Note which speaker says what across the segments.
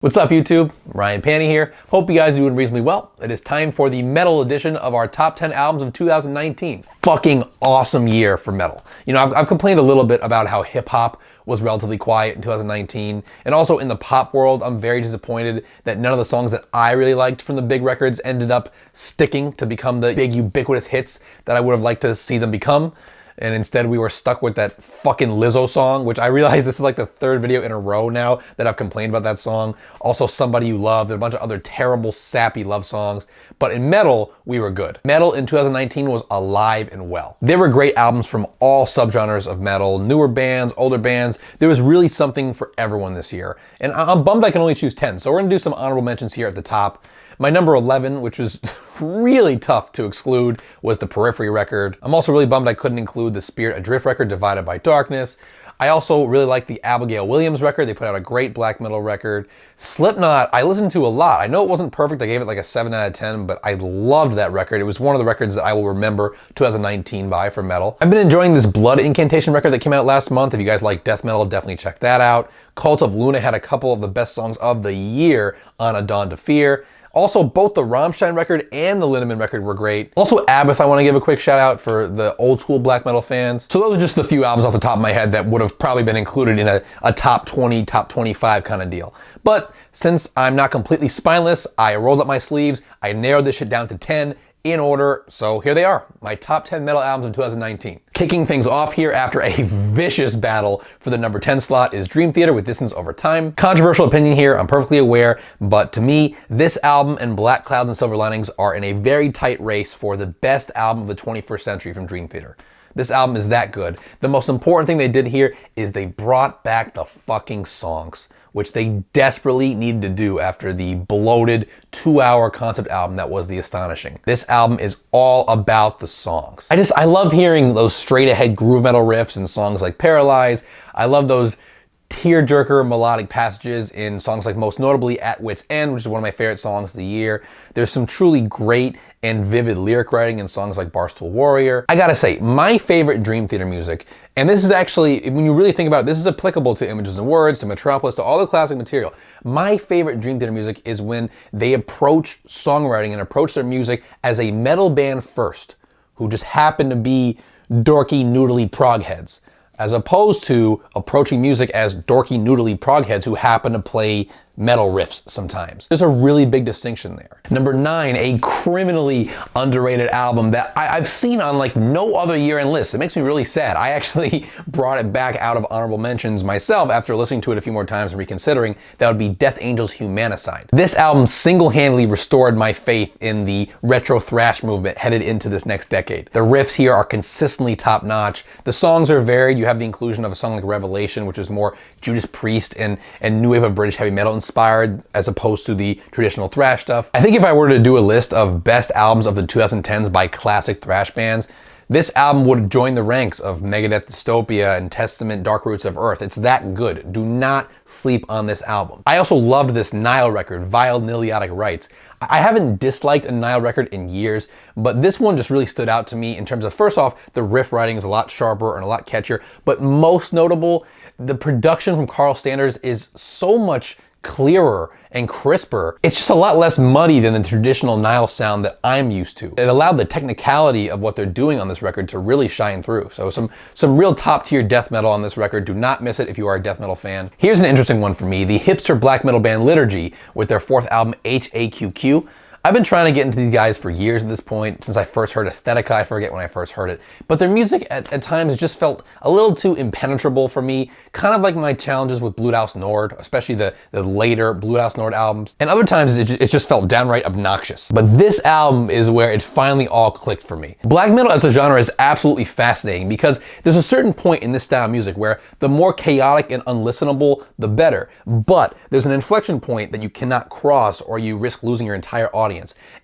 Speaker 1: What's up, YouTube? Ryan Panny here. Hope you guys are doing reasonably well. It is time for the metal edition of our top 10 albums of 2019. Fucking awesome year for metal. You know, I've complained a little bit about how hip hop was relatively quiet in 2019. And also in the pop world, I'm very disappointed that none of the songs that I really liked from the big records ended up sticking to become the big ubiquitous hits that I would have liked to see them become. And instead we were stuck with that fucking Lizzo song, which I realize this is like the third video in a row now that I've complained about that song. Also, Somebody You Love, there's a bunch of other terrible, sappy love songs. But in metal, we were good. Metal in 2019 was alive and well. There were great albums from all subgenres of metal, newer bands, older bands. There was really something for everyone this year. And I'm bummed I can only choose 10, so we're gonna do some honorable mentions here at the top. My number 11, which was really tough to exclude, was the Periphery record. I'm also really bummed I couldn't include the Spirit Adrift record, Divided by Darkness. I also really like the Abigail Williams record. They put out a great black metal record. Slipknot, I listened to a lot. I know it wasn't perfect. I gave it like a 7 out of 10, but I loved that record. It was one of the records that I will remember 2019 by for metal. I've been enjoying this Blood Incantation record that came out last month. If you guys like death metal, definitely check that out. Cult of Luna had a couple of the best songs of the year on A Dawn to Fear. Also, both the Rammstein record and the Lindemann record were great. Also, Abbott, I want to give a quick shout out for the old school black metal fans. So those are just the few albums off the top of my head that would have probably been included in a top 20, top 25 kind of deal. But since I'm not completely spineless, I rolled up my sleeves, I narrowed this shit down to 10 in order, so here they are, my top 10 metal albums of 2019. Kicking things off here after a vicious battle for the number 10 slot is Dream Theater with Distance Over Time. Controversial opinion here, I'm perfectly aware, but to me, this album and Black Clouds and Silver Linings are in a very tight race for the best album of the 21st century from Dream Theater. This album is that good. The most important thing they did here is they brought back the fucking songs, which they desperately needed to do after the bloated 2-hour concept album that was The Astonishing. This album is all about the songs. I love hearing those straight ahead groove metal riffs in songs like Paralyze. I love those tearjerker melodic passages in songs like most notably At Wit's End, which is one of my favorite songs of the year. There's some truly great and vivid lyric writing in songs like Barstool Warrior. I gotta say, my favorite Dream Theater music, and this is actually, when you really think about it, this is applicable to Images and Words, to Metropolis, to all the classic material. My favorite Dream Theater music is when they approach songwriting and approach their music as a metal band first, who just happen to be dorky, noodly prog heads, as opposed to approaching music as dorky, noodly prog heads who happen to play metal riffs sometimes. There's a really big distinction there. Number 9, a criminally underrated album that I've seen on like no other year-end list. It makes me really sad. I actually brought it back out of honorable mentions myself after listening to it a few more times and reconsidering. That would be Death Angels Humanicide. This album single-handedly restored my faith in the retro thrash movement headed into this next decade. The riffs here are consistently top-notch. The songs are varied. You have the inclusion of a song like Revelation, which is more Judas Priest and new wave of British heavy metal inspired as opposed to the traditional thrash stuff. I think if I were to do a list of best albums of the 2010s by classic thrash bands, this album would join the ranks of Megadeth Dystopia and Testament Dark Roots of Earth. It's that good. Do not sleep on this album. I also loved this Nile record, Vile Niliotic Rites. I haven't disliked a Nile record in years, but this one just really stood out to me in terms of, first off, the riff writing is a lot sharper and a lot catchier, but most notable, the production from Carl Standers is so much clearer and crisper. It's just a lot less muddy than the traditional Nile sound that I'm used to. It allowed the technicality of what they're doing on this record to really shine through. So some real top tier death metal on this record. Do not miss it if you are a death metal fan. Here's an interesting one for me. The hipster black metal band Liturgy with their 4th album H.A.Q.Q. I've been trying to get into these guys for years at this point, since I first heard Aesthetica. I forget when I first heard it. But their music at times just felt a little too impenetrable for me, kind of like my challenges with Bluthaus Nord, especially the later Bluthaus Nord albums. And other times it just felt downright obnoxious. But this album is where it finally all clicked for me. Black metal as a genre is absolutely fascinating because there's a certain point in this style of music where the more chaotic and unlistenable, the better. But there's an inflection point that you cannot cross or you risk losing your entire audience.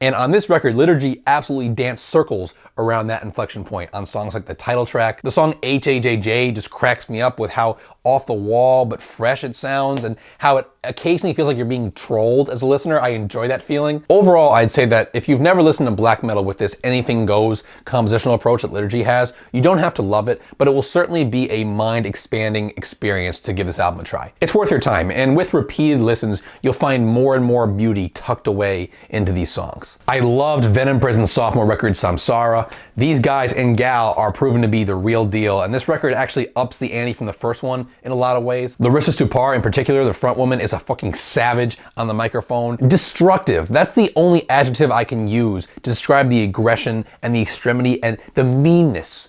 Speaker 1: And on this record, Liturgy absolutely danced circles around that inflection point on songs like the title track. The song HAJJ just cracks me up with how off the wall but fresh it sounds, and how it occasionally feels like you're being trolled as a listener. I enjoy that feeling. Overall, I'd say that if you've never listened to black metal with this anything goes compositional approach that Liturgy has, you don't have to love it, but it will certainly be a mind-expanding experience to give this album a try. It's worth your time, and with repeated listens, you'll find more and more beauty tucked away into these songs. I loved Venom Prison's sophomore record, Samsara. These guys and gal are proven to be the real deal, and this record actually ups the ante from the first one in a lot of ways. Larissa Stupar in particular, the front woman, is a fucking savage on the microphone. Destructive. That's the only adjective I can use to describe the aggression and the extremity and the meanness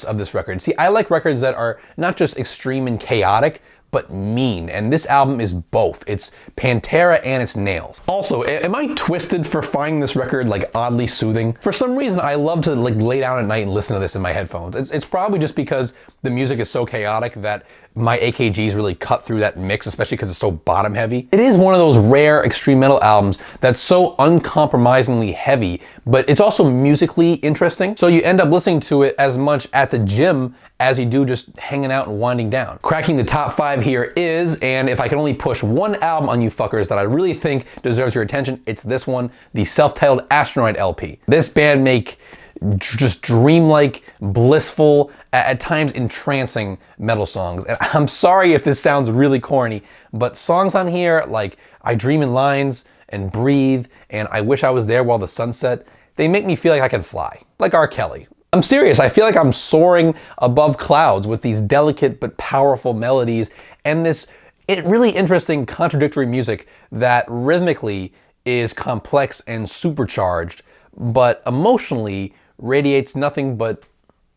Speaker 1: of this record. See, I like records that are not just extreme and chaotic, but mean, and this album is both. It's Pantera and it's Nails. Also, am I twisted for finding this record like oddly soothing? For some reason, I love to like lay down at night and listen to this in my headphones. It's probably just because the music is so chaotic that my AKGs really cut through that mix, especially because it's so bottom heavy. It is one of those rare extreme metal albums that's so uncompromisingly heavy, but it's also musically interesting. So you end up listening to it as much at the gym as you do just hanging out and winding down. Cracking the top 5 here is, and if I can only push one album on you fuckers that I really think deserves your attention, it's this one, the self-titled Astronoid LP. This band make just dreamlike, blissful, at times entrancing metal songs. And I'm sorry if this sounds really corny, but songs on here like I Dream in Lines and Breathe and I Wish I Was There While the Sun Set, they make me feel like I can fly, like R. Kelly. I'm serious, I feel like I'm soaring above clouds with these delicate but powerful melodies and this really interesting contradictory music that rhythmically is complex and supercharged, but emotionally radiates nothing but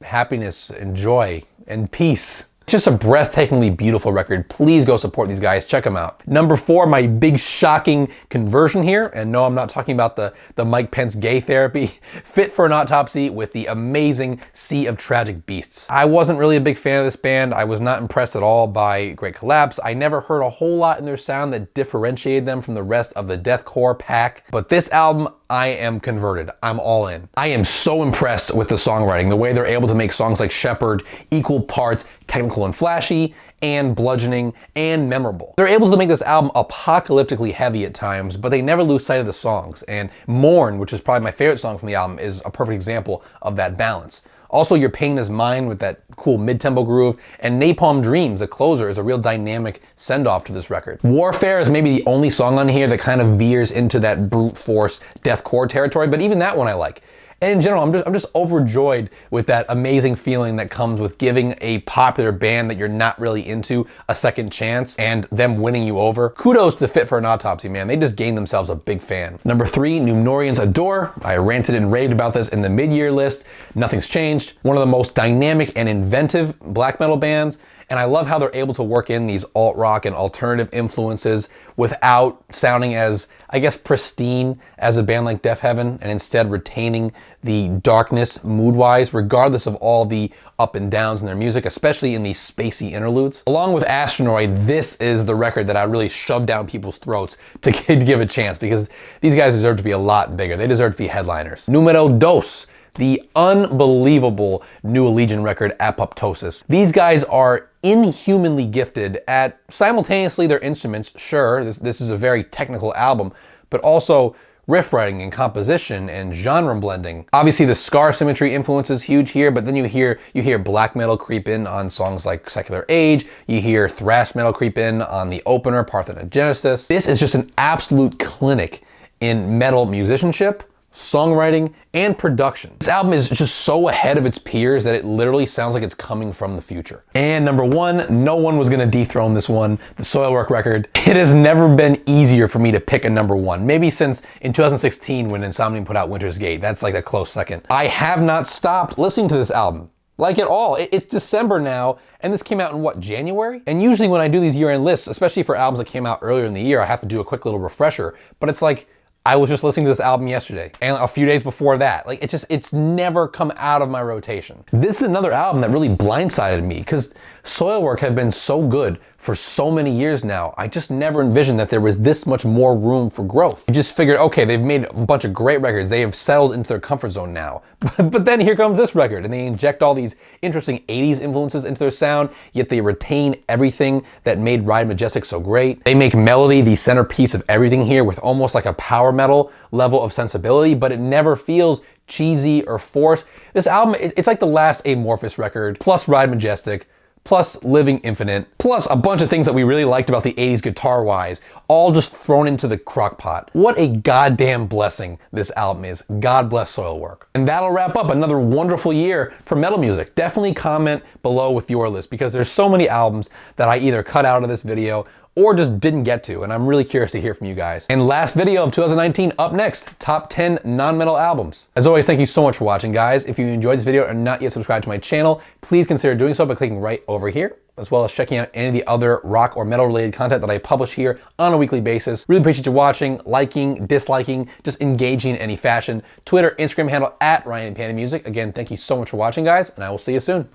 Speaker 1: happiness and joy and peace. It's just a breathtakingly beautiful record. Please go support these guys. Check them out. Number 4, my big shocking conversion here. And no, I'm not talking about the Mike Pence gay therapy. Fit for an Autopsy with the amazing Sea of Tragic Beasts. I wasn't really a big fan of this band. I was not impressed at all by Great Collapse. I never heard a whole lot in their sound that differentiated them from the rest of the deathcore pack. But this album, I am converted. I'm all in. I am so impressed with the songwriting, the way they're able to make songs like Shepherd equal parts technical and flashy, and bludgeoning, and memorable. They're able to make this album apocalyptically heavy at times, but they never lose sight of the songs. And Mourn, which is probably my favorite song from the album, is a perfect example of that balance. Also, Your Pain Is Mine with that cool mid-tempo groove, and Napalm Dreams, the closer, is a real dynamic send-off to this record. Warfare is maybe the only song on here that kind of veers into that brute force deathcore territory, but even that one I like. And in general, I'm just overjoyed with that amazing feeling that comes with giving a popular band that you're not really into a second chance and them winning you over. Kudos to Fit for an Autopsy, man. They just gained themselves a big fan. Number 3, Numenorean's Adore. I ranted and raved about this in the mid-year list. Nothing's changed. One of the most dynamic and inventive black metal bands. And I love how they're able to work in these alt-rock and alternative influences without sounding as, I guess, pristine as a band like Death Heaven, and instead retaining the darkness mood-wise, regardless of all the up and downs in their music, especially in these spacey interludes. Along with Astronoid, this is the record that I really shoved down people's throats to give a chance, because these guys deserve to be a lot bigger. They deserve to be headliners. Numero dos. The unbelievable New Allegion record, Apoptosis. These guys are inhumanly gifted at simultaneously their instruments. Sure, this is a very technical album, but also riff writing and composition and genre blending. Obviously the Scar Symmetry influence is huge here, but then you hear black metal creep in on songs like Secular Age, you hear thrash metal creep in on the opener, Parthenogenesis. This is just an absolute clinic in metal musicianship, songwriting, and production. This album is just so ahead of its peers that it literally sounds like it's coming from the future. And number 1, no one was gonna dethrone this one, the Soilwork record. It has never been easier for me to pick a number 1. Maybe since in 2016 when Insomnium put out Winter's Gate. That's like a close second. I have not stopped listening to this album. Like at all. It's December now, and this came out in what, January? And usually when I do these year-end lists, especially for albums that came out earlier in the year, I have to do a quick little refresher. But it's like, I was just listening to this album yesterday and a few days before that. Like it's never come out of my rotation. This is another album that really blindsided me because Soilwork have been so good for so many years now, I just never envisioned that there was this much more room for growth. You just figured, okay, they've made a bunch of great records. They have settled into their comfort zone now. But then here comes this record, and they inject all these interesting 80s influences into their sound, yet they retain everything that made Ride Majestic so great. They make melody the centerpiece of everything here with almost like a power metal level of sensibility, but it never feels cheesy or forced. This album, it's like the last Amorphous record, plus Ride Majestic, plus Living Infinite, plus a bunch of things that we really liked about the 80s guitar-wise, all just thrown into the crock pot. What a goddamn blessing this album is. God bless Soilwork. And that'll wrap up another wonderful year for metal music. Definitely comment below with your list, because there's so many albums that I either cut out of this video or just didn't get to, and I'm really curious to hear from you guys. And last video of 2019 up next, top 10 non-metal albums. As always, thank you so much for watching, guys. If you enjoyed this video and are not yet subscribed to my channel, please consider doing so by clicking right over here, as well as checking out any of the other rock or metal related content that I publish here on a weekly basis. Really appreciate you watching, liking, disliking, just engaging in any fashion. Twitter, Instagram handle @RyanPannyMusic. Again, thank you so much for watching, guys, and I will see you soon.